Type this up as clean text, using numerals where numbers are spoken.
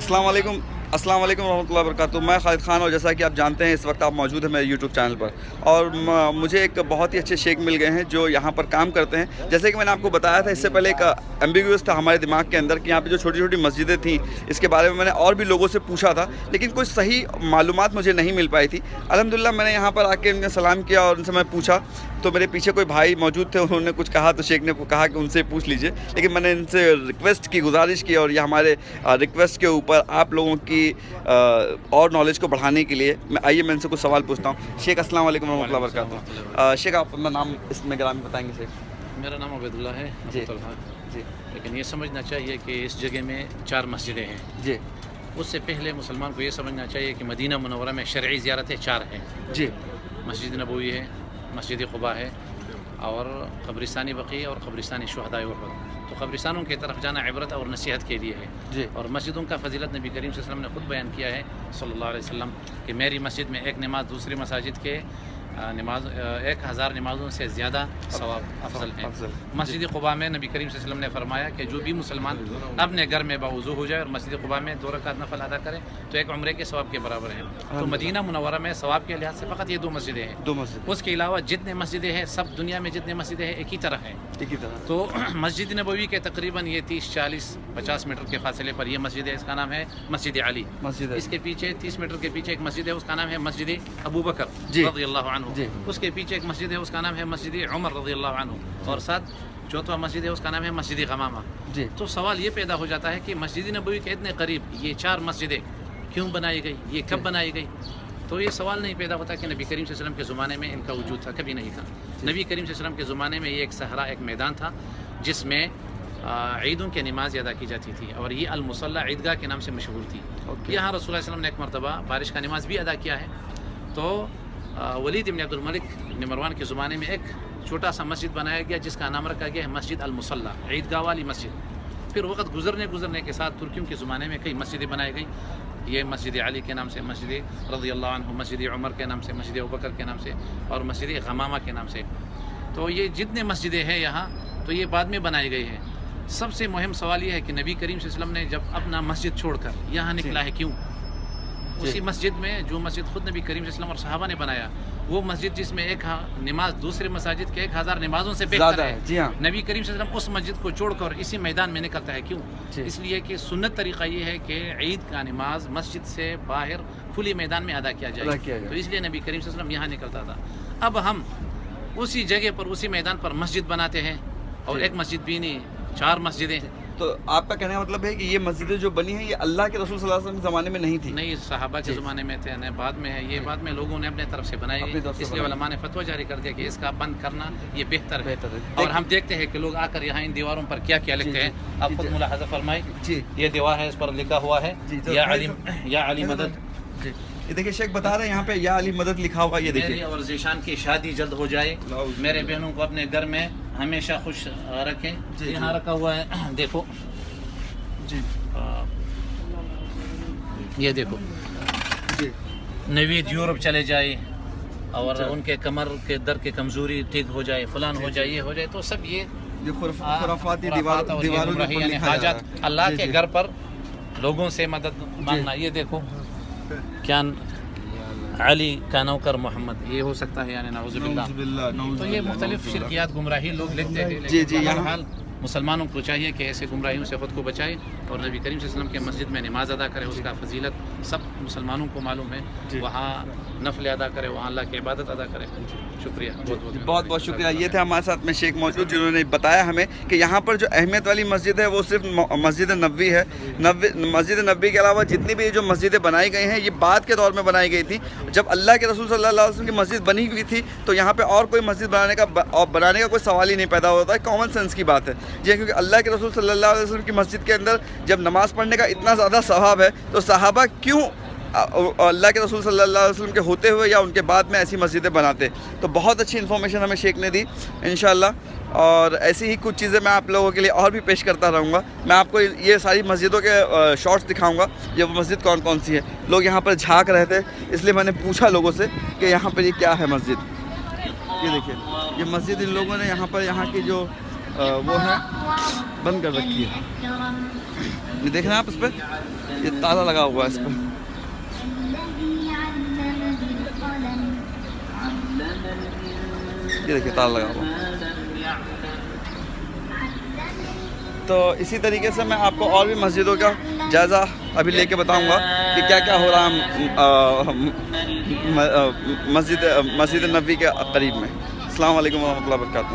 अस्सलाम वालेकुम रहमतुल्लाहि व बरकातुहू। मैं खालिद खान, और जैसा कि आप जानते हैं इस वक्त आप मौजूद हैं मेरे यूट्यूब चैनल पर, और मुझे एक बहुत ही अच्छे शेख मिल गए हैं जो यहाँ पर काम करते हैं। जैसे कि मैंने आपको बताया था इससे पहले, एक एम्बिग्यूअस था हमारे दिमाग के अंदर कि यहाँ पे जो छोटी छोटी मस्जिदें थी, इसके बारे में मैंने और भी लोगों से पूछा था, लेकिन कोई सही मालूमात मुझे नहीं मिल पाई थी। अल्हम्दुलिल्लाह मैंने यहाँ पर आके उनका सलाम किया और उनसे मैं पूछा, तो मेरे पीछे कोई भाई मौजूद थे, उन्होंने कुछ कहा तो शेख ने कहा कि उनसे पूछ लीजिए। लेकिन मैंने इनसे रिक्वेस्ट की, गुजारिश की, और ये हमारे रिक्वेस्ट के ऊपर आप लोगों की और नॉलेज को बढ़ाने के लिए आइए मैं इनसे कुछ सवाल पूछता हूँ। शेख अस्सलाम वालेकुम रहमतुल्लाहि व बरकातुहू। शेख आप अपना नाम इसमें ग्राम बताएंगे शेख? मेरा नाम अबैदुल्लाह है जी जी। लेकिन ये समझना चाहिए कि इस जगह में 4 मस्जिदें हैं जी। उससे पहले मुसलमान को ये समझना चाहिए कि मदीना मुनव्वरा में शरई ज़ियारतें 4 हैं जी। मस्जिद नबवी है, मस्जिद क़ुबा है, और क़ब्रिस्तान बक़ी और क़ब्रिस्तान शुहदाए उहद। तो क़ब्रिस्तानों की तरफ जाना इबरत और नसीहत के लिए है जी। और मस्जिदों का फ़जीलत नबी करीम सल्लल्लाहु अलैहि वसल्लम ने ख़ुद बयान किया है सल्लल्लाहु अलैहि वसल्लम कि मेरी मस्जिद में एक नमाज दूसरी मसाजिद के नमाज 1000 नमाज़ों से ज़्यादा सवाब अफजल है। मस्जिद क़ुबा में नबी करीम सल्लल्लाहु अलैहि वसल्लम ने फरमाया कि जो भी मुसलमान अपने घर में बावुज़ू हो जाए और मस्जिद क़ुबा में 2 रकात नफल अदा करे तो एक उम्रे के सवाब के बराबर है। तो मदीना मुनव्वरा में सवाब के लिहाज से फ़कत ये 2 मस्जिदें हैं। 2 मस्जिद। उसके अलावा जितने मस्जिदें हैं, सब दुनिया में जितने मस्जिदें हैं एक ही तरह हैं, एक ही तरह। तो मस्जिद नबवी के तकरीबन ये 30, 40, 50 मीटर के फासले पर ये मस्जिद है, इसका नाम है मस्जिद अली। मस्जिद इसके पीछे 30 मीटर के पीछे एक मस्जिद है, उसका नाम है मस्जिद अबू बकर जी रज़ियल्लाहु अन्हु। जी। उसके पीछे एक मस्जिद है, उसका नाम है मस्जिद उमर रज़ियल्लाहु अन्हु, और साथ चौथा मस्जिद है, उसका नाम है मस्जिद गमामा जी। तो सवाल ये पैदा हो जाता है कि मस्जिद नबवी के इतने करीब ये 4 मस्जिदें क्यों बनाई गई, ये कब बनाई गई? तो ये सवाल नहीं पैदा होता कि नबी करीम सल्लल्लाहु अलैहि वसल्लम के ज़माने में इनका वजूद था, कभी नहीं था। नबी करीम सल्लल्लाहु अलैहि वसल्लम के ज़माने में ये एक सहरा, एक मैदान था जिसमें ईदों की नमाज अदा की जाती थी, और ये अल-मुसल्ला ईदगाह के नाम से मशहूर थी। यहाँ रसूलुल्लाह सल्लल्लाहु अलैहि वसल्लम ने एक मरतबा बारिश का नमाज भी अदा किया है। तो वलीद इब्न अब्दुल मलिक इब्न मरवान के ज़माने में एक छोटा सा मस्जिद बनाया गया जिसका नाम रखा गया है मस्जिद अल-मुसल्ला, ईदगाह वाली मस्जिद। फिर वक्त गुजरने के साथ तुर्कियों के ज़माने में कई मस्जिदें बनाई गई। ये मस्जिद अली के नाम से, मस्जिद रज़ियल्लाहु अन्हु, मस्जिद उमर के नाम से, मस्जिद अबू बकर के नाम से, और मस्जिद गमामा के नाम से। तो ये जितने मस्जिदें हैं यहाँ, तो ये बाद में बनाई गई हैं। सबसे मुहिम सवाल ये है कि नबी करीम सल्लल्लाहु अलैहि वसल्लम ने जब अपना मस्जिद छोड़कर यहाँ निकला है, क्यों? उसी मस्जिद में जो मस्जिद खुद नबी करीम सल्लल्लाहु अलैहि वसल्लम और सहाबा ने बनाया, वो मस्जिद जिसमें एक नमाज दूसरे मसाजिद के 1000 नमाजों से बेहतर है, जी हाँ। नबी करीम सल्लल्लाहु अलैहि वसल्लम उस मस्जिद को छोड़कर इसी मैदान में निकलता है, क्यों? इसलिए कि सुन्नत तरीका ये है कि ईद का नमाज मस्जिद से बाहर खुली मैदान में अदा किया जाए, तो इसलिए नबी करीम सल्लल्लाहु अलैहि वसल्लम यहाँ निकलता था। अब हम उसी जगह पर, उसी मैदान पर मस्जिद बनाते हैं, और एक मस्जिद भी नहीं, 4 मस्जिदें। तो आपका कहने का मतलब है कि ये मस्जिदें जो बनी हैं ये अल्लाह के रसूल सल्लल्लाहु अलैहि वसल्लम के ज़माने में नहीं थी? नहीं, सहाबा के ज़माने में थे, नहीं बाद में है। ये बाद में लोगों ने अपने तरफ से बनाई गई, इसलिए उलमा ने फतवा जारी कर दिया कि इसका बंद करना ये बेहतर है। और हम देखते हैं कि लोग आकर यहाँ इन दीवारों पर क्या क्या लिखते हैं। आप खुद मुलाहज़ा फरमाएं जी। ये दीवार है, इस पर लिखा हुआ है या अली मदद। ये देखिए शेख बता रहे हैं यहाँ पे या अली मदद लिखा हुआ, ये देखिए। मेरी और ज़ीशान की शादी जल्द हो जाए, मेरे बहनों को अपने घर में हमेशा खुश रखें। यहाँ रखा हुआ है, देखो जी। ये देखो जी। नवीद यूरोप चले जाए और उनके कमर के दर्द की कमज़ोरी ठीक हो जाए, फलान हो जाए, ये हो जाए, तो सब ये खुराफाती दीवारों हाजत अल्लाह के घर पर लोगों से मदद मांगना। ये देखो क्या अली का नौकर मोहम्मद, ये हो सकता है, यानी नाउज़ुबिल्लाह। तो ये मुख्तलिफ शिरकियात गुमराही लोग लिखते हैं। जी जी। बहरहाल मुसलमानों को चाहिए कि ऐसे गुमराहियों से ख़ुद को बचाए और नबी करीम सल्लल्लाहु अलैहि वसल्लम के मस्जिद में नमाज अदा करे। उसका फजीलत सब मुसलमानों को मालूम है, वहाँ नफल अदा करे, वहाँ अल्लाह की इबादत अदा करे। शुक्रिया, बहुत बहुत शुक्रिया। ये थे हमारे साथ में शेख मौजूद जिन्होंने बताया हमें कि यहाँ पर जो अहमियत वाली मस्जिद है वो सिर्फ मस्जिद नबवी है। मस्जिद नबवी के अलावा जितनी भी जो मस्जिदें बनाई गई हैं ये बाद के दौर में बनाई गई थी। जब अल्लाह के रसूल सल्लल्लाहु अलैहि वसल्लम की मस्जिद बनी हुई थी तो यहाँ पर और कोई मस्जिद बनाने का कोई सवाल ही नहीं पैदा होता है। कॉमन सेंस की बात है जी, क्योंकि अल्लाह के रसूल सल्लल्लाहु अलैहि वसल्लम की मस्जिद के अंदर जब नमाज़ पढ़ने का इतना ज़्यादा सवाब है तो सहाबा क्यों अल्लाह के रसूल सल्लल्लाहु अलैहि वसल्लम के होते हुए या उनके बाद में ऐसी मस्जिदें बनाते। तो बहुत अच्छी इन्फॉर्मेशन हमें शेख ने दी इंशाअल्लाह, और ऐसी ही कुछ चीज़ें मैं आप लोगों के लिए और भी पेश करता रहूँगा। मैं आपको ये सारी मस्जिदों के शॉर्ट्स दिखाऊँगा, ये मस्जिद कौन कौन सी है। लोग यहाँ पर झाँक रहे थे, इसलिए मैंने पूछा लोगों से कि यहाँ पर ये क्या है मस्जिद। ये देखिए, ये मस्जिद इन लोगों ने यहाँ पर यहाँ की जो वो है बंद कर रखी है। یہ دیکھ رہے ہیں آپ اس پہ یہ تالا لگا ہوا ہے اس پہ. یہ دیکھیے تالا لگا ہوا. تو اسی طریقے سے میں آپ کو اور بھی مسجدوں کا جائزہ ابھی لے کے بتاؤں گا کہ کیا کیا ہو رہا ہے مسجد نبوی کے قریب میں. السلام علیکم ورحمۃ اللہ وبرکاتہ.